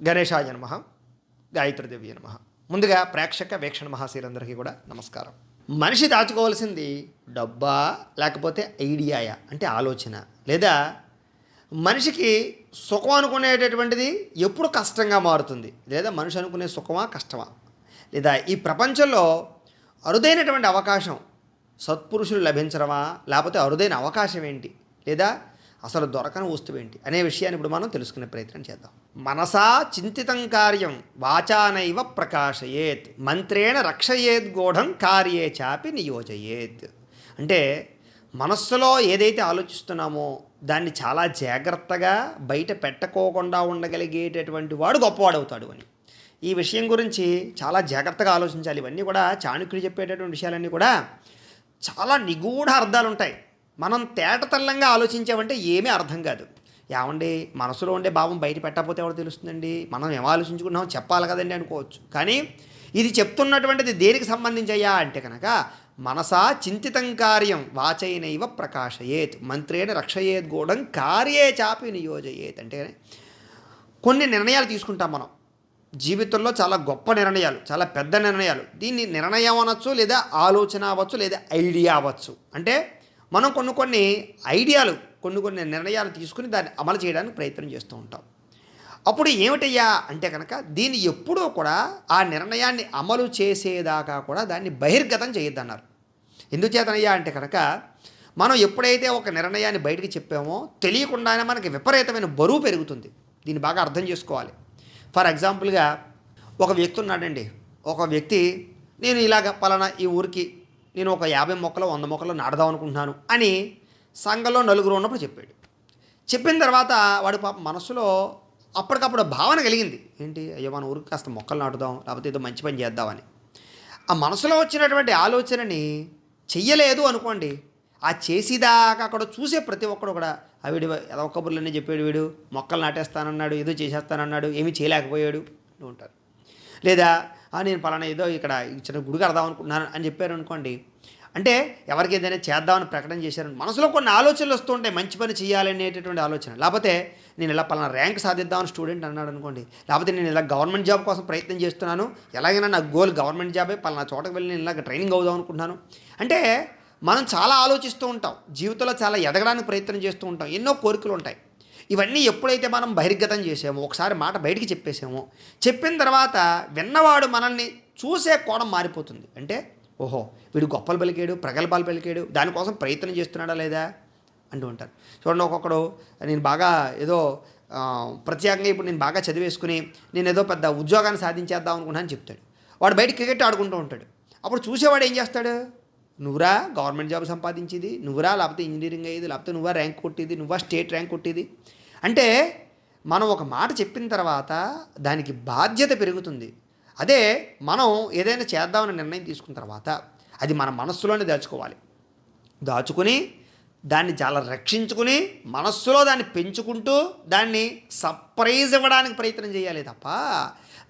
గణేశాయ నమః. గాయత్రీదేవి నమః. ముందుగా ప్రేక్షక వీక్షణ మహాశీలందరికీ కూడా నమస్కారం. మనిషి దాచుకోవాల్సింది డబ్బా లేకపోతే ఐడియాయా అంటే ఆలోచన, లేదా మనిషికి సుఖం అనుకునేటటువంటిది ఎప్పుడు కష్టంగా మారుతుంది, లేదా మనిషి అనుకునే సుఖమా కష్టమా, లేదా ఈ ప్రపంచంలో అరుదైనటువంటి అవకాశం సత్పురుషులు లభించడమా, లేకపోతే అరుదైన అవకాశం ఏంటి, లేదా అసలు దొరకని వస్తువు ఏంటి అనే విషయాన్ని ఇప్పుడు మనం తెలుసుకునే ప్రయత్నం చేద్దాం. మనసా చింతితం కార్యం వాచానైవ ప్రకాశయేత్ మంత్రేణ రక్షయేత్ గూఢం కార్యే చాపి నియోజయేత్. అంటే మనస్సులో ఏదైతే ఆలోచిస్తున్నామో దాన్ని చాలా జాగ్రత్తగా బయట పెట్టకోకుండా ఉండగలిగేటటువంటి వాడు గొప్పవాడవుతాడు అని. ఈ విషయం గురించి చాలా జాగ్రత్తగా ఆలోచించాలి. ఇవన్నీ కూడా చాణక్యుడు చెప్పేటటువంటి విషయాలన్నీ కూడా చాలా నిగూఢ అర్థాలు ఉంటాయి. మనం తేటతల్లంగా ఆలోచించామంటే ఏమీ అర్థం కాదు. ఏమండి మనసులో ఉండే భావం బయట పెట్టకపోతే ఎవరు తెలుస్తుందండి, మనం ఏం ఆలోచించుకున్నాం చెప్పాలి కదండి అనుకోవచ్చు. కానీ ఇది చెప్తున్నటువంటిది దేనికి సంబంధించయ్యా అంటే కనుక మనసా చింతితం కార్యం వాచైనైవ ప్రకాశయేత్ మంత్రేణ రక్షయేత్ గూఢం కార్యే చాపి నియోజయేత్. అంటే కొన్ని నిర్ణయాలు తీసుకుంటాం మనం జీవితంలో, చాలా గొప్ప నిర్ణయాలు, చాలా పెద్ద నిర్ణయాలు. దీన్ని నిర్ణయం అనొచ్చు, లేదా ఆలోచన అవ్వచ్చు, లేదా ఐడియా అవ్వచ్చు. అంటే మనం కొన్ని ఐడియాలు, కొన్ని నిర్ణయాలు తీసుకుని దాన్ని అమలు చేయడానికి ప్రయత్నం చేస్తూ ఉంటాం. అప్పుడు ఏమిటయ్యా అంటే కనుక దీన్ని ఎప్పుడూ కూడా ఆ నిర్ణయాన్ని అమలు చేసేదాకా కూడా దాన్ని బహిర్గతం చేయొద్దన్నారు. ఎందుచేతనయ్యా అంటే కనుక మనం ఎప్పుడైతే ఒక నిర్ణయాన్ని బయటికి చెప్పామో తెలియకుండానే మనకి విపరీతమైన బరువు పెరుగుతుంది. దీన్ని బాగా అర్థం చేసుకోవాలి. ఫర్ ఎగ్జాంపుల్గా ఒక వ్యక్తి ఉన్నాడండి. ఒక వ్యక్తి నేను ఇలాగ పలానా ఈ ఊరికి నేను ఒక 50 మొక్కలు 100 మొక్కలు నాటుదాం అనుకుంటున్నాను అని సంఘంలో నలుగురు ఉన్నప్పుడు చెప్పాడు. చెప్పిన తర్వాత వాడి పాప మనసులో అప్పటికప్పుడు భావన కలిగింది. ఏంటి, అయ్యో మన ఊరికి కాస్త మొక్కలు నాటుదాం, లేకపోతే ఏదో మంచి పని చేద్దామని. ఆ మనసులో వచ్చినటువంటి ఆలోచనని చెయ్యలేదు అనుకోండి, ఆ చేసేదాకా అక్కడ చూసే ప్రతి ఒక్కడు కూడా వీడు ఏదో కబుర్లన్నీ చెప్పాడు, వీడు మొక్కలు నాటేస్తానన్నాడు, ఏదో చేసేస్తానన్నాడు, ఏమీ చేయలేకపోయాడు అంటూ ఉంటారు. లేదా నేను పలానా ఏదో ఇక్కడ చిన్న గుడి కడదాం అనుకుంటున్నాను అని చెప్పారు అనుకోండి, అంటే ఎవరికి ఏదైనా చేద్దామని ప్రకటన చేశారు, మనసులో కొన్ని ఆలోచనలు వస్తూ ఉంటాయి, మంచి పని చేయాలనేటటువంటి ఆలోచన. లేకపోతే నేను ఇలా పలానా ర్యాంక్ సాధిద్దామని స్టూడెంట్ అన్నాడు అనుకోండి, లేకపోతే నేను ఇలా గవర్నమెంట్ జాబ్ కోసం ప్రయత్నం చేస్తున్నాను, ఎలాగైనా నా గోల్ గవర్నమెంట్ జాబే, పలానా చోటకు వెళ్ళి నేను ఇలాగ ట్రైనింగ్ అవుదాం అనుకుంటున్నాను. అంటే మనం చాలా ఆలోచిస్తూ ఉంటాం, జీవితంలో చాలా ఎదగడానికి ప్రయత్నం చేస్తూ ఉంటాం, ఎన్నో కోరికలు ఉంటాయి. ఇవన్నీ ఎప్పుడైతే మనం బహిర్గతం చేసామో, ఒకసారి మాట బయటికి చెప్పేసామో, చెప్పిన తర్వాత విన్నవాడు మనల్ని చూసే కోణం మారిపోతుంది. అంటే ఓహో వీడు గొప్పలు పలికాడు, ప్రగల్భాలు పలికాడు, దానికోసం ప్రయత్నం చేస్తున్నాడా లేదా అంటూ ఉంటారు. చూడండి, ఒక్కొక్కడు నేను బాగా ఏదో ప్రత్యేకంగా ఇప్పుడు నేను బాగా చదివేసుకుని నేను ఏదో పెద్ద ఉద్యోగాన్ని సాధించేద్దాం అనుకున్నాను అని చెప్తాడు. వాడు బయట క్రికెట్ ఆడుకుంటూ ఉంటాడు. అప్పుడు చూసేవాడు ఏం చేస్తాడు, నువ్వురా గవర్నమెంట్ జాబ్ సంపాదించేది, నువ్వురా లేకపోతే ఇంజనీరింగ్ అయ్యేది, లేకపోతే నువ్వా ర్యాంక్ కొట్టేది, నువ్వా స్టేట్ ర్యాంక్ కొట్టేది. అంటే మనం ఒక మాట చెప్పిన తర్వాత దానికి బాధ్యత పెరుగుతుంది. అదే మనం ఏదైనా చేద్దామని నిర్ణయం తీసుకున్న తర్వాత అది మన మనస్సులోనే దాచుకోవాలి. దాచుకుని దాన్ని చాలా రక్షించుకుని మనస్సులో దాన్ని పెంచుకుంటూ దాన్ని సర్ప్రైజ్ ఇవ్వడానికి ప్రయత్నం చేయాలి తప్ప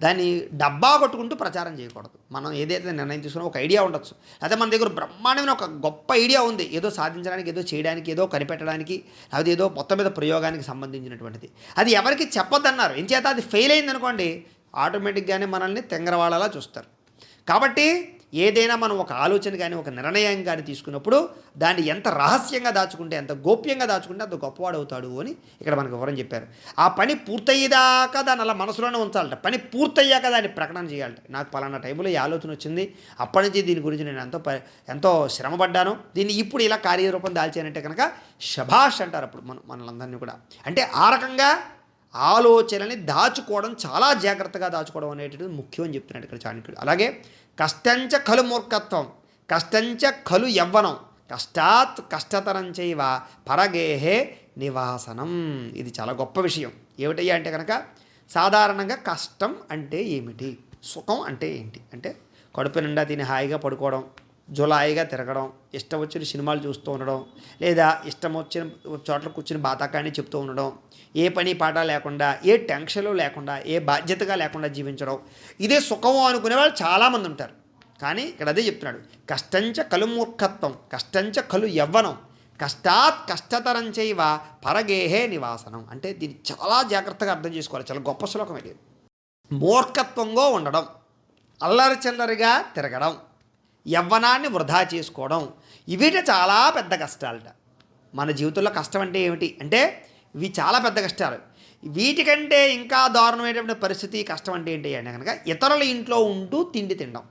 దాన్ని డబ్బా కొట్టుకుంటూ ప్రచారం చేయకూడదు. మనం ఏదైతే నిర్ణయం తీసుకున్నా ఒక ఐడియా ఉండొచ్చు, అదే మన దగ్గర బ్రహ్మాండమైన ఒక గొప్ప ఐడియా ఉంది, ఏదో సాధించడానికి, ఏదో చేయడానికి, ఏదో కనిపెట్టడానికి, అది ఏదో మొత్తం మీద ప్రయోగానికి సంబంధించినటువంటిది. అది ఎవరికి చెప్పొద్దన్నారు. ఎంచేత అది ఫెయిల్ అయిందనుకోండి ఆటోమేటిక్గానే మనల్ని తెంగరవాళ్ళలా చూస్తారు. కాబట్టి ఏదైనా మనం ఒక ఆలోచన కానీ ఒక నిర్ణయం కానీ తీసుకున్నప్పుడు దాన్ని ఎంత రహస్యంగా దాచుకుంటే, ఎంత గోప్యంగా దాచుకుంటే అంత గొప్పవాడు అవుతాడు అని ఇక్కడ మనకు వివరం చెప్పారు. ఆ పని పూర్తయ్యేదాకా దాన్ని అలా మనసులోనే ఉంచాలట. పని పూర్తయ్యాక దాన్ని ప్రకటన చేయాలట. నాకు పలానా టైంలో ఈ ఆలోచన వచ్చింది, అప్పటి నుంచి దీని గురించి నేను ఎంతో శ్రమపడ్డాను, దీన్ని ఇప్పుడు ఇలా కార్యరూపం దాల్చానంటే కనుక శభాష్ అంటారు అప్పుడు మనలందరినీ కూడా. అంటే ఆ రకంగా ఆలోచనని దాచుకోవడం, చాలా జాగ్రత్తగా దాచుకోవడం అనేటువంటిది ముఖ్యం అని చెప్తున్నాడు ఇక్కడ చాణక్యుడు. అలాగే కష్టంచ ఖలు మూర్ఖత్వం కష్టంచ ఖలు యవ్వనం కష్టాత్ కష్టతరం చైవ పరగేహే నివాసనం. ఇది చాలా గొప్ప విషయం. ఏమిటయ్యా అంటే కనుక సాధారణంగా కష్టం అంటే ఏమిటి, సుఖం అంటే ఏంటి అంటే కడుపు నిండా తిని హాయిగా పడుకోవడం, జులాయిగా తిరగడం, ఇష్టం వచ్చిన సినిమాలు చూస్తూ ఉండడం, లేదా ఇష్టం వచ్చిన చోట్ల కూర్చుని బాతాకాన్ని చెప్తూ ఉండడం, ఏ పని పాట లేకుండా, ఏ టెన్షన్లు లేకుండా, ఏ బాధ్యతగా లేకుండా జీవించడం, ఇదే సుఖము అనుకునే వాళ్ళు చాలామంది ఉంటారు. కానీ ఇక్కడ అదే చెప్తున్నాడు, కష్టంచ ఖలు మూర్ఖత్వం కష్టంచ ఖలు యవ్వనం కష్టాత్ కష్టతరం చైవ పరగేహే నివాసనం. అంటే దీన్ని చాలా జాగ్రత్తగా అర్థం చేసుకోవాలి. చాలా గొప్ప శ్లోకం ఇది. మూర్ఖత్వంగా ఉండడం, అల్లరి చిల్లరిగా తిరగడం, యవ్వనాన్ని వృధా చేసుకోవడం, ఇవిట చాలా పెద్ద కష్టాలట. మన జీవితంలో కష్టం అంటే ఏమిటి అంటే ఇవి చాలా పెద్ద కష్టాలు. వీటికంటే ఇంకా దారుణమైనటువంటి పరిస్థితి కష్టం అంటే ఏంటి అంటే కనుక ఇతరుల ఇంట్లో ఉంటూ తిండి తినడం,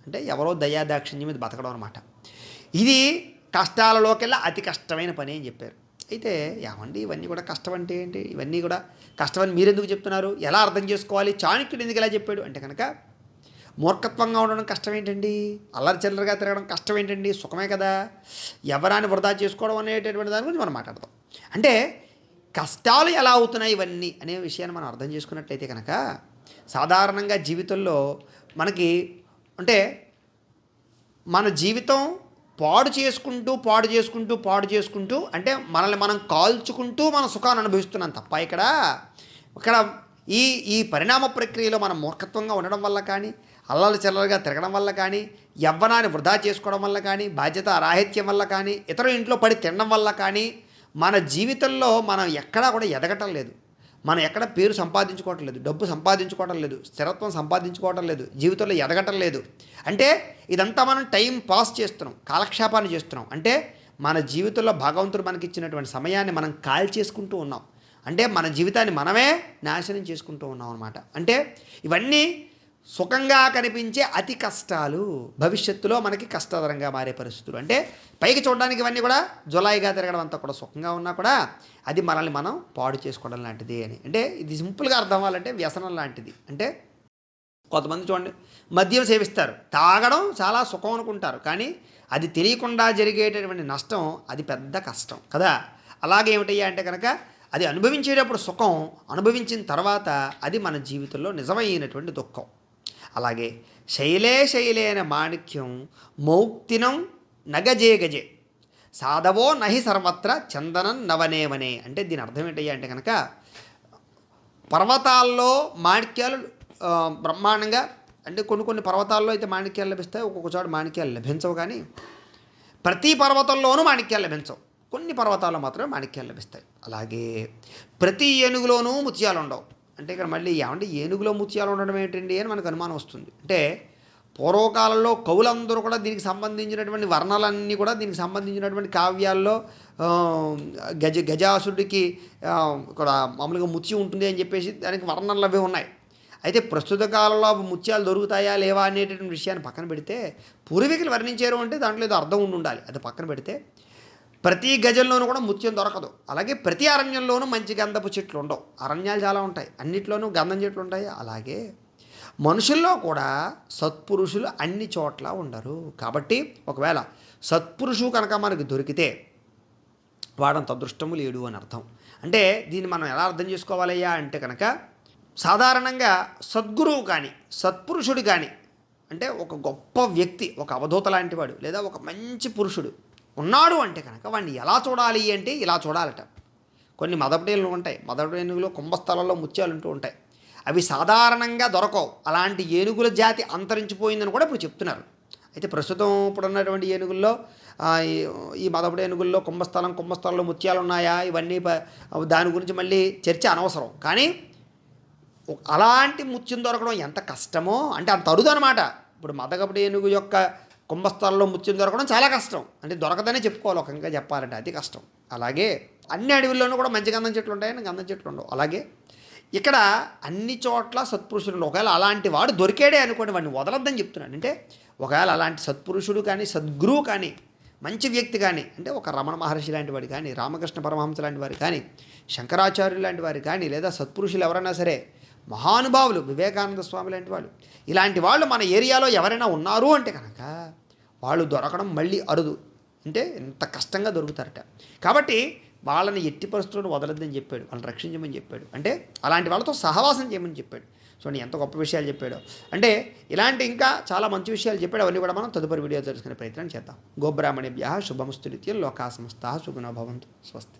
అంటే ఎవరో దయాదాక్షిణ్యం మీద బతకడం అనమాట. ఇది కష్టాలలోకెల్లా అతి కష్టమైన పని అని చెప్పారు. అయితే ఏమండి ఇవన్నీ కూడా కష్టం అంటే ఏంటి, ఇవన్నీ కూడా కష్టమని మీరెందుకు చెప్తున్నారు, ఎలా అర్థం చేసుకోవాలి, చాణక్యుడు ఎందుకు ఇలా చెప్పాడు అంటే కనుక మూర్ఖత్వంగా ఉండడం కష్టం ఏంటండి, అల్లరి చిల్లరగా తిరగడం కష్టం ఏంటండి, సుఖమే కదా, ఎవరాన్ని వృధా చేసుకోవడం అనేటటువంటి దాని గురించి మనం మాట్లాడదాం. అంటే కష్టాలు ఎలా అవుతున్నాయి ఇవన్నీ అనే విషయాన్ని మనం అర్థం చేసుకున్నట్లయితే కనుక సాధారణంగా జీవితంలో మనకి అంటే మన జీవితం పాడు చేసుకుంటూ అంటే మనల్ని మనం కాల్చుకుంటూ మన సుఖాన్ని అనుభవిస్తున్నాం తప్ప ఇక్కడ ఈ పరిణామ ప్రక్రియలో మనం మూర్ఖత్వంగా ఉండడం వల్ల కానీ, అల్లరి చిల్లరగా తిరగడం వల్ల కానీ, యవ్వనాన్ని వృధా చేసుకోవడం వల్ల కానీ, బాధ్యత అరాహిత్యం వల్ల కానీ, ఇతరుల ఇంట్లో పడి తినడం వల్ల కానీ మన జీవితంలో మనం ఎక్కడా కూడా ఎదగటం లేదు. మనం ఎక్కడ పేరు సంపాదించుకోవటం లేదు, డబ్బు సంపాదించుకోవటం లేదు, స్థిరత్వం సంపాదించుకోవటం లేదు, జీవితంలో ఎదగటం లేదు. అంటే ఇదంతా మనం టైం పాస్ చేస్తున్నాం, కాలక్షేపాన్ని చేస్తున్నాం. అంటే మన జీవితంలో భగవంతుడు మనకి ఇచ్చినటువంటి సమయాన్ని మనం కాల్ చేసుకుంటూ ఉన్నాం. అంటే మన జీవితాన్ని మనమే నాశనం చేసుకుంటూ ఉన్నాం అన్నమాట. అంటే ఇవన్నీ సుఖంగా కనిపించే అతి కష్టాలు భవిష్యత్తులో మనకి కష్టతరంగా మారే పరిస్థితులు. అంటే పైకి చూడడానికి ఇవన్నీ కూడా జులాయిగా తిరగడం అంతా కూడా సుఖంగా ఉన్నా కూడా అది మనల్ని మనం పాడు చేసుకోవడం లాంటిది అని. అంటే ఇది సింపుల్గా అర్థం అవ్వాలంటే వ్యసనం లాంటిది. అంటే కొంతమంది చూడండి మద్యం సేవిస్తారు, తాగడం చాలా సుఖం అనుకుంటారు, కానీ అది తెలియకుండా జరిగేటటువంటి నష్టం అది పెద్ద కష్టం కదా. అలాగే ఏమిటయ్యా అంటే కనుక అది అనుభవించేటప్పుడు సుఖం, అనుభవించిన తర్వాత అది మన జీవితంలో నిజమైనటువంటి దుఃఖం. అలాగే శైలేన మాణిక్యం మౌక్తినం నగజే గజే సాధవో నహి సర్వత్ర చందనం నవనేవనే. అంటే దీని అర్థం ఏంటయ్యా అంటే కనుక పర్వతాల్లో మాణిక్యాలు బ్రహ్మాండంగా, అంటే కొన్ని పర్వతాల్లో అయితే మాణిక్యాలు లభిస్తాయి, ఒక్కొక్క చోట మాణిక్యాలు లభించవు. కానీ ప్రతి పర్వతంలోనూ మాణిక్యాలు లభించవు, కొన్ని పర్వతాల్లో మాత్రమే మాణిక్యాలు లభిస్తాయి. అలాగే ప్రతి ఏనుగులోనూ ముత్యాలు ఉండవు. అంటే ఇక్కడ మళ్ళీ ఏమంటే ఏనుగులో ముత్యాలు ఉండడం ఏంటండి అని మనకు అనుమానం వస్తుంది. అంటే పూర్వకాలంలో కవులందరూ కూడా దీనికి సంబంధించినటువంటి వర్ణాలన్నీ కూడా దీనికి సంబంధించినటువంటి కావ్యాల్లో గజాసుడికి ఇక్కడ మామూలుగా ముత్యం ఉంటుంది అని చెప్పేసి దానికి వర్ణనలు అవి ఉన్నాయి. అయితే ప్రస్తుత కాలంలో ముత్యాలు దొరుకుతాయా లేవా అనేటటువంటి విషయాన్ని పక్కన పెడితే పూర్వీకులు వర్ణించారు అంటే దాంట్లో ఏదో అర్థం ఉండాలి. అది పక్కన పెడితే ప్రతి గజంలోనూ కూడా ముత్యం దొరకదు. అలాగే ప్రతి అరణ్యంలోనూ మంచి గంధపు చెట్లు ఉండవు. అరణ్యాలు చాలా ఉంటాయి, అన్నిట్లోనూ గంధం చెట్లు ఉంటాయి. అలాగే మనుషుల్లో కూడా సత్పురుషులు అన్ని చోట్ల ఉండరు. కాబట్టి ఒకవేళ సత్పురుషుడు కనుక మనకు దొరికితే వాడంత అదృష్టము లేడు అని అర్థం. అంటే దీన్ని మనం ఎలా అర్థం చేసుకోవాలయ్యా అంటే కనుక సాధారణంగా సద్గురువు కానీ సత్పురుషుడు కానీ, అంటే ఒక గొప్ప వ్యక్తి, ఒక అవధూత లాంటి వాడు లేదా ఒక మంచి పురుషుడు ఉన్నాడు అంటే కనుక వాడిని ఎలా చూడాలి అంటే ఇలా చూడాలట. కొన్ని మదపటేనుగులు ఉంటాయి, మదపటేనుగులో కుంభస్థలాల్లో ముత్యాలు ఉంటూ ఉంటాయి, అవి సాధారణంగా దొరకవు. అలాంటి ఏనుగుల జాతి అంతరించిపోయిందని కూడా ఇప్పుడు చెప్తున్నారు. అయితే ప్రస్తుతం ఇప్పుడున్నటువంటి ఏనుగుల్లో ఈ మదపటి ఏనుగుల్లో కుంభస్థలంలో ముత్యాలు ఉన్నాయా ఇవన్నీ దాని గురించి మళ్ళీ చర్చ అనవసరం. కానీ అలాంటి ముత్యం దొరకడం ఎంత కష్టమో, అంటే అంత అరుదు అనమాట. ఇప్పుడు మదగపటి ఏనుగు యొక్క కుంభస్థలంలో ముత్యం దొరకడం చాలా కష్టం, అంటే దొరకదనే చెప్పుకోవాలి. ఒక ఇంకా చెప్పాలంటే అతి కష్టం. అలాగే అన్ని అడవుల్లోనూ కూడా మంచి గంధం చెట్లు ఉంటాయని గంధం చెట్లు ఉండవు. అలాగే ఇక్కడ అన్ని చోట్ల సత్పురుషుడు, ఒకవేళ అలాంటి వాడు దొరికాడే అనుకోండి వాడిని వదలొద్దని చెప్తున్నాడు. అంటే ఒకవేళ అలాంటి సత్పురుషుడు కానీ సద్గురువు కానీ మంచి వ్యక్తి కానీ, అంటే ఒక రమణ మహర్షి లాంటి వాడు కానీ, రామకృష్ణ పరమహంస లాంటి వారు కానీ, శంకరాచార్యులు లాంటి వారు కానీ, లేదా సత్పురుషులు ఎవరైనా సరే, మహానుభావులు వివేకానంద స్వామి లాంటి వాళ్ళు, ఇలాంటి వాళ్ళు మన ఏరియాలో ఎవరైనా ఉన్నారు అంటే కనుక వాళ్ళు దొరకడం మళ్ళీ అరుదు. అంటే ఎంత కష్టంగా దొరుకుతారట. కాబట్టి వాళ్ళని ఎట్టి పరిస్థితులను వదలద్దని చెప్పాడు, వాళ్ళని రక్షించమని చెప్పాడు. అంటే అలాంటి వాళ్ళతో సహవాసం చేయమని చెప్పాడు. చూడండి ఎంత గొప్ప విషయాలు చెప్పాడు. అంటే ఇలాంటి ఇంకా చాలా మంచి విషయాలు చెప్పాడు. అవన్నీ కూడా మనం తదుపరి వీడియో తెలుసుకునే ప్రయత్నం చేద్దాం. గోబ్రాహ్మణేభ్యః శుభమస్తు నిత్యం లోకాః సమస్తాః సుఖినో భవంతు. స్వస్తి.